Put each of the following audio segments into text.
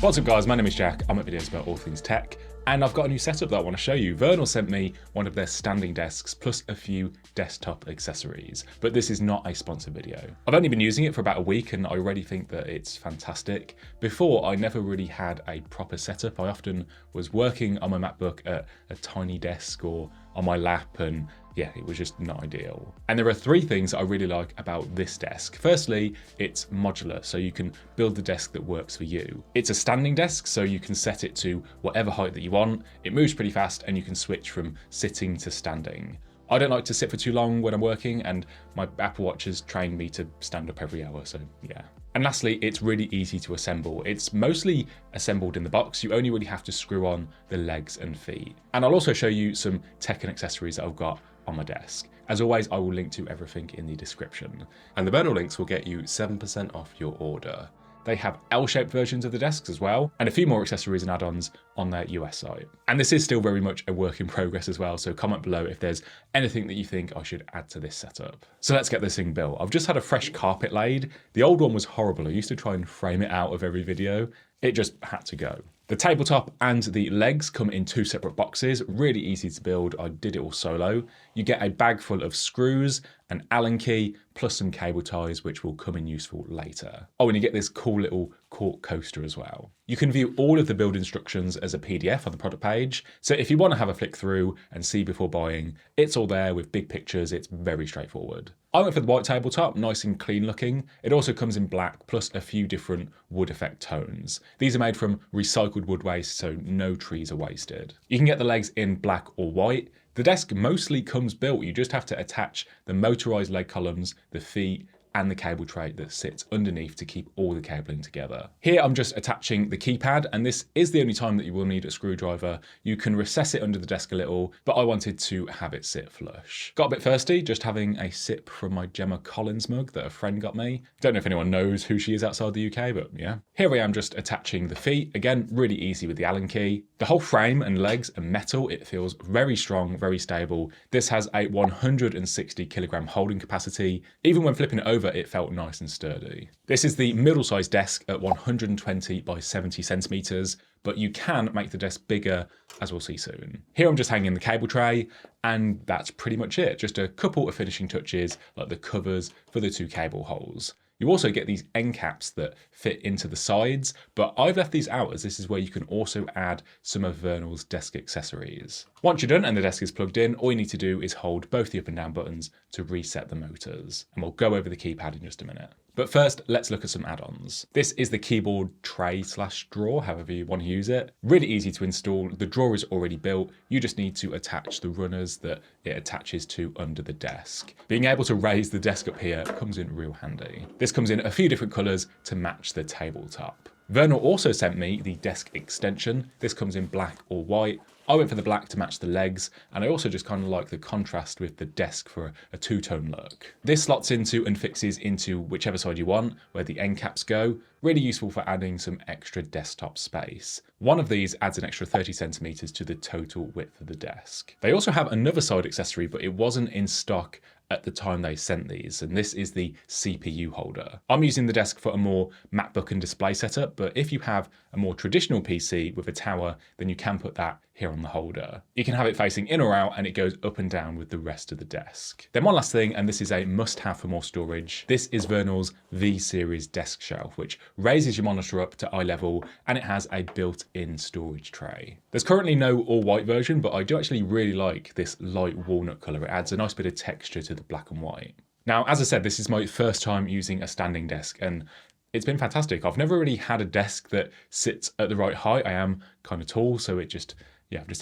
What's up guys, my name is Jack, I make videos about all things tech, and I've got a new setup that I want to show you. Vernal sent me one of their standing desks plus a few desktop accessories, but this is not a sponsored video. I've only been using it for about a week and I already think that it's fantastic. Before, I never really had a proper setup. I often was working on my MacBook at a tiny desk or on my lap, and yeah, it was just not ideal. And there are three things I really like about this desk. Firstly, it's modular, so you can build the desk that works for you. It's a standing desk, so you can set it to whatever height that you want. It moves pretty fast and you can switch from sitting to standing. I don't like to sit for too long when I'm working, and my Apple Watch has trained me to stand up every hour, so yeah. And lastly, it's really easy to assemble. It's mostly assembled in the box. You only really have to screw on the legs and feet. And I'll also show you some tech and accessories that I've got on my desk. As always, I will link to everything in the description. And the Vernal links will get you 7% off your order. They have L-shaped versions of the desks as well, and a few more accessories and add-ons on their US site. And this is still very much a work in progress as well, so comment below if there's anything that you think I should add to this setup. So let's get this thing built. I've just had a fresh carpet laid. The old one was horrible. I used to try and frame it out of every video. It just had to go. The tabletop and the legs come in two separate boxes, really easy to build. I did it all solo. You get a bag full of screws, an Allen key, plus some cable ties, which will come in useful later. Oh, and you get this cool little cork coaster as well. You can view all of the build instructions as a PDF on the product page. So if you want to have a flick through and see before buying, it's all there with big pictures. It's very straightforward. I went for the white tabletop, nice and clean looking. It also comes in black, plus a few different wood effect tones. These are made from recycled wood waste, so no trees are wasted. You can get the legs in black or white. The desk mostly comes built. You just have to attach the motorized leg columns, the feet, and the cable tray that sits underneath to keep all the cabling together. Here I'm just attaching the keypad, and this is the only time that you will need a screwdriver. You can recess it under the desk a little, but I wanted to have it sit flush. Got a bit thirsty, just having a sip from my Gemma Collins mug that a friend got me. Don't know if anyone knows who she is outside the UK, but yeah. Here I am just attaching the feet. Again, really easy with the Allen key. The whole frame and legs are metal. It feels very strong, very stable. This has a 160 kilogram holding capacity. Even when flipping it over, it felt nice and sturdy. This is the middle-sized desk at 120 by 70 centimeters, but you can make the desk bigger, as we'll see soon. Here I'm just hanging the cable tray, and that's pretty much it. Just a couple of finishing touches, like the covers for the two cable holes. You also get these end caps that fit into the sides, but I've left these out as this is where you can also add some of Vernal's desk accessories. Once you're done and the desk is plugged in, all you need to do is hold both the up and down buttons to reset the motors. And we'll go over the keypad in just a minute. But first, let's look at some add-ons. This is the keyboard tray / drawer, however you want to use it. Really easy to install. The drawer is already built. You just need to attach the runners that it attaches to under the desk. Being able to raise the desk up here comes in real handy. This comes in a few different colors to match the tabletop. Vernal also sent me the desk extension. This comes in black or white. I went for the black to match the legs, and I also just kind of like the contrast with the desk for a two-tone look. This slots into and fixes into whichever side you want, where the end caps go. Really useful for adding some extra desktop space. One of these adds an extra 30 centimeters to the total width of the desk. They also have another side accessory, but it wasn't in stock at the time they sent these, and this is the CPU holder. I'm using the desk for a more MacBook and display setup, but if you have a more traditional PC with a tower, then you can put that here on the holder. You can have it facing in or out, and it goes up and down with the rest of the desk. Then one last thing, and this is a must-have for more storage. This is Vernal's V-Series desk shelf, which raises your monitor up to eye level, and it has a built-in storage tray. There's currently no all-white version, but I do actually really like this light walnut color. It adds a nice bit of texture to the black and white. Now, as I said, this is my first time using a standing desk, and it's been fantastic. I've never really had a desk that sits at the right height. I am kind of tall, so I've just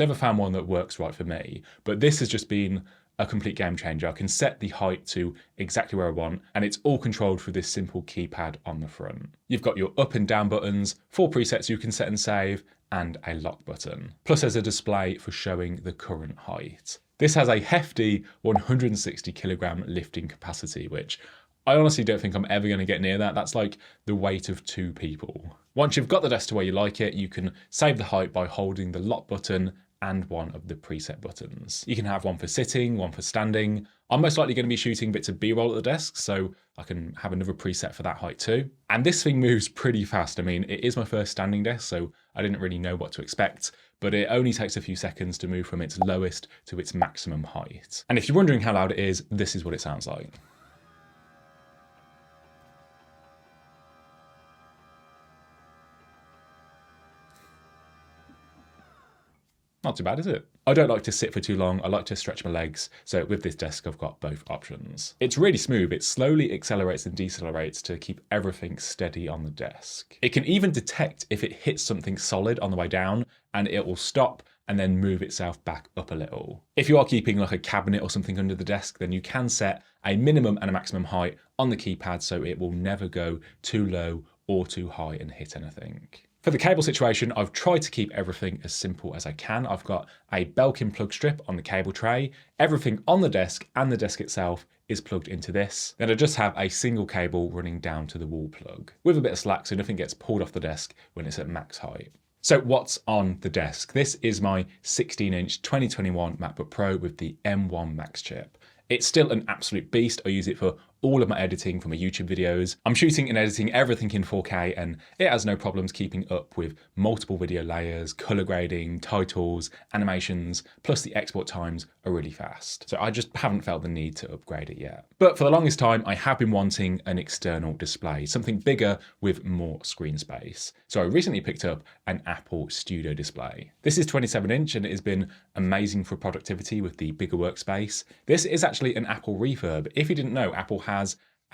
never found one that works right for me. But this has just been a complete game changer. I can set the height to exactly where I want, and it's all controlled through this simple keypad on the front. You've got your up and down buttons, 4 presets you can set and save, and a lock button. Plus there's a display for showing the current height. This has a hefty 160 kilogram lifting capacity, which I honestly don't think I'm ever going to get near that. That's like the weight of 2 people. Once you've got the desk to where you like it, you can save the height by holding the lock button and one of the preset buttons. You can have one for sitting, one for standing. I'm most likely going to be shooting bits of B-roll at the desk, so I can have another preset for that height too. And this thing moves pretty fast. I mean, it is my first standing desk, so I didn't really know what to expect, but it only takes a few seconds to move from its lowest to its maximum height. And if you're wondering how loud it is, this is what it sounds like. Not too bad, is it? I don't like to sit for too long. I like to stretch my legs. So with this desk, I've got both options. It's really smooth. It slowly accelerates and decelerates to keep everything steady on the desk. It can even detect if it hits something solid on the way down, and it will stop and then move itself back up a little. If you are keeping like a cabinet or something under the desk, then you can set a minimum and a maximum height on the keypad so it will never go too low or too high and hit anything. For the cable situation, I've tried to keep everything as simple as I can. I've got a Belkin plug strip on the cable tray. Everything on the desk and the desk itself is plugged into this. Then I just have a single cable running down to the wall plug with a bit of slack so nothing gets pulled off the desk when it's at max height. So what's on the desk? This is my 16-inch 2021 MacBook Pro with the M1 Max chip. It's still an absolute beast. I use it for all of my editing for my YouTube videos. I'm shooting and editing everything in 4K and it has no problems keeping up with multiple video layers, color grading, titles, animations, plus the export times are really fast. So I just haven't felt the need to upgrade it yet. But for the longest time, I have been wanting an external display, something bigger with more screen space. So I recently picked up an Apple Studio display. This is 27-inch and it has been amazing for productivity with the bigger workspace. This is actually an Apple refurb. If you didn't know, Apple has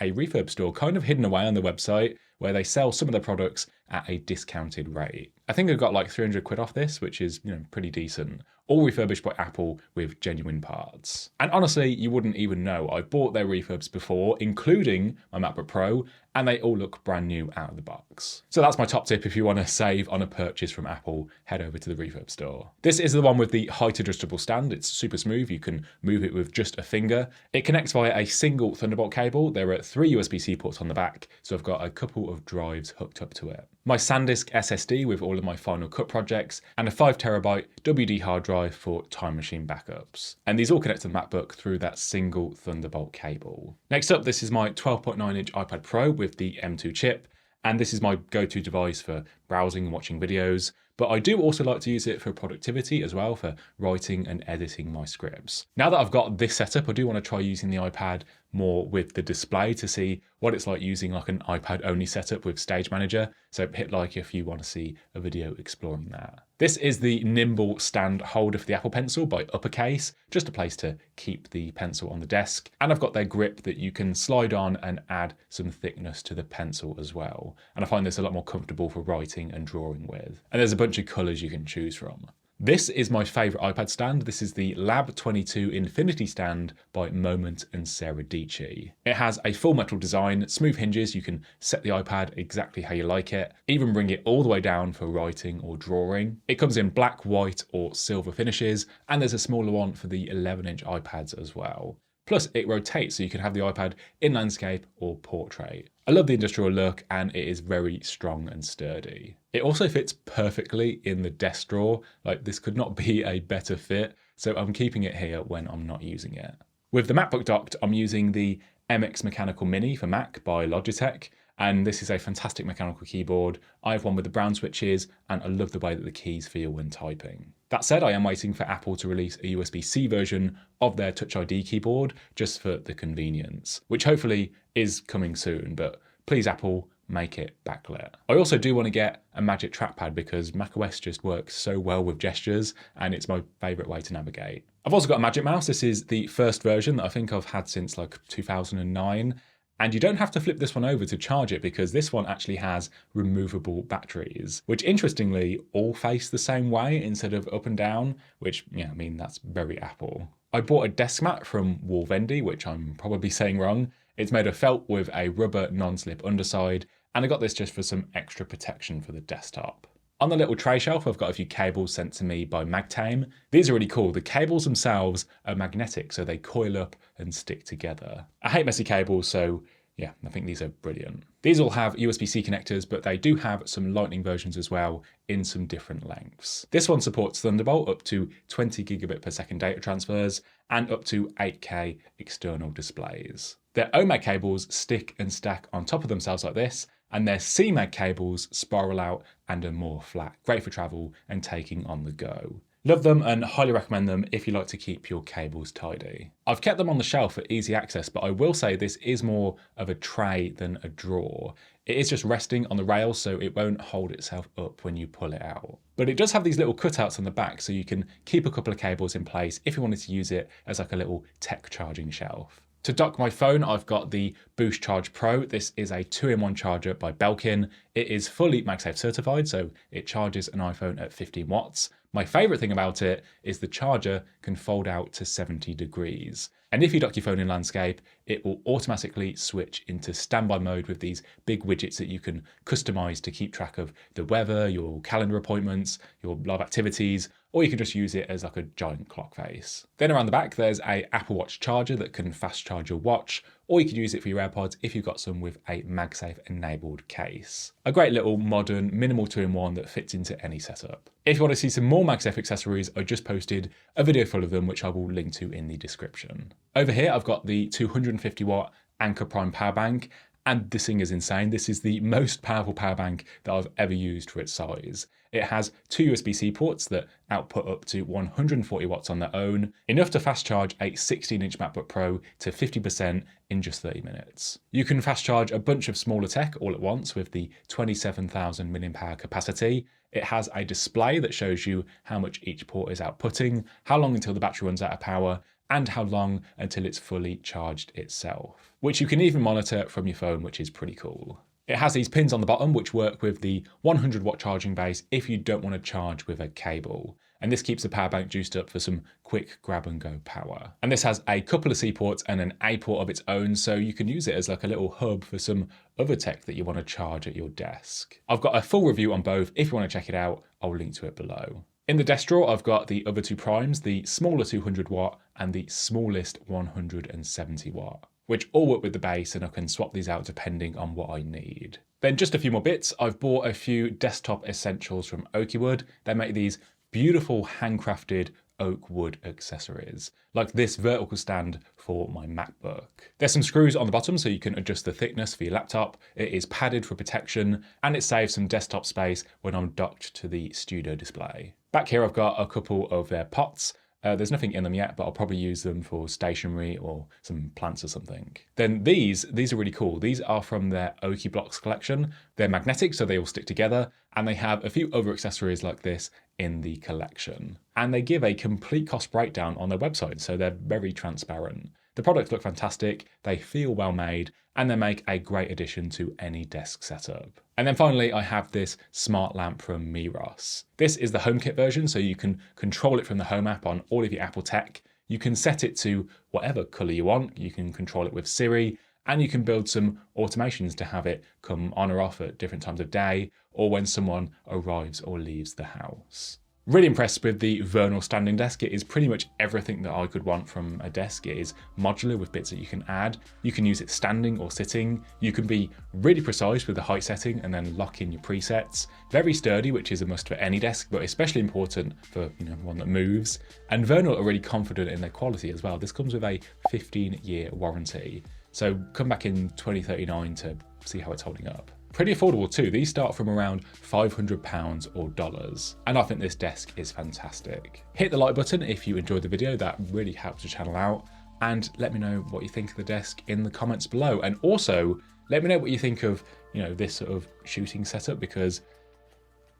a refurb store kind of hidden away on the website where they sell some of their products at a discounted rate. I think I got like 300 quid off this, which is, pretty decent. All refurbished by Apple with genuine parts. And honestly, you wouldn't even know. I've bought their refurbs before, including my MacBook Pro, and they all look brand new out of the box. So that's my top tip if you want to save on a purchase from Apple, head over to the refurb store. This is the one with the height adjustable stand. It's super smooth. You can move it with just a finger. It connects via a single Thunderbolt cable. There are 3 USB-C ports on the back, so I've got a couple of drives hooked up to it. My SanDisk SSD with all of my Final Cut projects, and a 5TB WD hard drive for Time Machine backups. And these all connect to the MacBook through that single Thunderbolt cable. Next up, this is my 12.9-inch iPad Pro with the M2 chip, and this is my go-to device for browsing and watching videos. But I do also like to use it for productivity as well, for writing and editing my scripts. Now that I've got this setup, I do want to try using the iPad more with the display to see what it's like using like an iPad only setup with Stage Manager. So hit like if you want to see a video exploring that. This is the NimbleStand holder for the Apple Pencil by Uppercase, just a place to keep the pencil on the desk. And I've got their grip that you can slide on and add some thickness to the pencil as well. And I find this a lot more comfortable for writing and drawing with. And there's a bunch of colors you can choose from. This is my favorite iPad stand. This is the Lab 22 Infinity Stand by Moment and Sarah Dici. It has a full metal design, smooth hinges. You can set the iPad exactly how you like it, even bring it all the way down for writing or drawing. It comes in black, white, or silver finishes, and there's a smaller one for the 11-inch iPads as well. Plus, it rotates so you can have the iPad in landscape or portrait. I love the industrial look and it is very strong and sturdy. It also fits perfectly in the desk drawer. Like, this could not be a better fit, so I'm keeping it here when I'm not using it. With the MacBook docked, I'm using the MX Mechanical Mini for Mac by Logitech, and this is a fantastic mechanical keyboard. I have one with the brown switches, and I love the way that the keys feel when typing. That said, I am waiting for Apple to release a USB-C version of their Touch ID keyboard, just for the convenience, which hopefully is coming soon, but please Apple, make it backlit. I also do want to get a Magic Trackpad because macOS just works so well with gestures, and it's my favourite way to navigate. I've also got a Magic Mouse. This is the first version that I think I've had since like 2009. And you don't have to flip this one over to charge it because this one actually has removable batteries, which interestingly all face the same way instead of up and down, which, yeah, I mean, that's very Apple. I bought a desk mat from Wolvende, which I'm probably saying wrong. It's made of felt with a rubber non-slip underside, and I got this just for some extra protection for the desktop. On the little tray shelf, I've got a few cables sent to me by MagTame. These are really cool. The cables themselves are magnetic, so they coil up and stick together. I hate messy cables, so Yeah, I think these are brilliant. These all have USB-C connectors, but they do have some Lightning versions as well in some different lengths. This one supports Thunderbolt up to 20 gigabit per second data transfers and up to 8K external displays. Their OMAG cables stick and stack on top of themselves like this, and their CMAG cables spiral out and are more flat. Great for travel and taking on the go. Love them and highly recommend them if you like to keep your cables tidy. I've kept them on the shelf for easy access, but I will say this is more of a tray than a drawer. It is just resting on the rail, so it won't hold itself up when you pull it out. But it does have these little cutouts on the back, so you can keep a couple of cables in place if you wanted to use it as like a little tech charging shelf. To dock my phone, I've got the BoostCharge Pro. This is a 2-in-1 charger by Belkin. It is fully MagSafe certified, so it charges an iPhone at 15 watts. My favorite thing about it is the charger can fold out to 70 degrees. And if you dock your phone in landscape, it will automatically switch into standby mode with these big widgets that you can customize to keep track of the weather, your calendar appointments, your live activities, or you can just use it as like a giant clock face. Then around the back, there's an Apple Watch charger that can fast charge your watch, or you could use it for your AirPods if you've got some with a MagSafe enabled case. A great little modern, minimal 2-in-1 that fits into any setup. If you want to see some more MagSafe accessories, I just posted a video full of them, which I will link to in the description. Over here, I've got the 250 watt Anker Prime power bank, and this thing is insane. This is the most powerful power bank that I've ever used for its size. It has 2 USB-C ports that output up to 140 watts on their own, enough to fast charge a 16-inch MacBook Pro to 50% in just 30 minutes. You can fast charge a bunch of smaller tech all at once with the 27,000 mAh capacity. It has a display that shows you how much each port is outputting, how long until the battery runs out of power, and how long until it's fully charged itself, which you can even monitor from your phone, which is pretty cool. It has these pins on the bottom which work with the 100 watt charging base if you don't want to charge with a cable. And this keeps the power bank juiced up for some quick grab and go power. And this has a couple of C ports and an A port of its own, so you can use it as like a little hub for some other tech that you want to charge at your desk. I've got a full review on both. If you want to check it out, I'll link to it below. In the desk drawer, I've got the other 2 primes, the smaller 200 watt and the smallest 170 watt. Which all work with the base, and I can swap these out depending on what I need. Then just a few more bits. I've bought a few desktop essentials from Oakywood. They make these beautiful handcrafted oak wood accessories, like this vertical stand for my MacBook. There's some screws on the bottom so you can adjust the thickness for your laptop. It is padded for protection, and it saves some desktop space when I'm docked to the studio display. Back here I've got a couple of their pots. There's nothing in them yet, but I'll probably use them for stationery or some plants or something. Then these are really cool. These are from their Oaky Blocks collection. They're magnetic, so they all stick together, and they have a few other accessories like this in the collection. And they give a complete cost breakdown on their website, so they're very transparent. The products look fantastic, they feel well made, and they make a great addition to any desk setup. And then finally, I have this smart lamp from Meross. This is the HomeKit version, so you can control it from the Home app on all of your Apple tech. You can set it to whatever color you want. You can control it with Siri, and you can build some automations to have it come on or off at different times of day, or when someone arrives or leaves the house. Really impressed with the Vernal standing desk. It is pretty much everything that I could want from a desk. It is modular with bits that you can add. You can use it standing or sitting. You can be really precise with the height setting and then lock in your presets. Very sturdy, which is a must for any desk, but especially important for one that moves. And Vernal are really confident in their quality as well. This comes with a 15-year warranty. So come back in 2039 to see how it's holding up. Pretty affordable too. These start from around £500 or dollars. And I think this desk is fantastic. Hit the like button if you enjoyed the video. That really helps the channel out. And let me know what you think of the desk in the comments below. And also let me know what you think of, this sort of shooting setup, because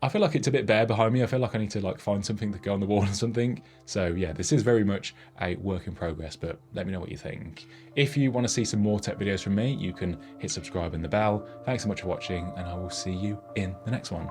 I feel like it's a bit bare behind me. I feel like I need to find something to go on the wall or something. So yeah, this is very much a work in progress, but let me know what you think. If you want to see some more tech videos from me, you can hit subscribe and the bell. Thanks so much for watching, and I will see you in the next one.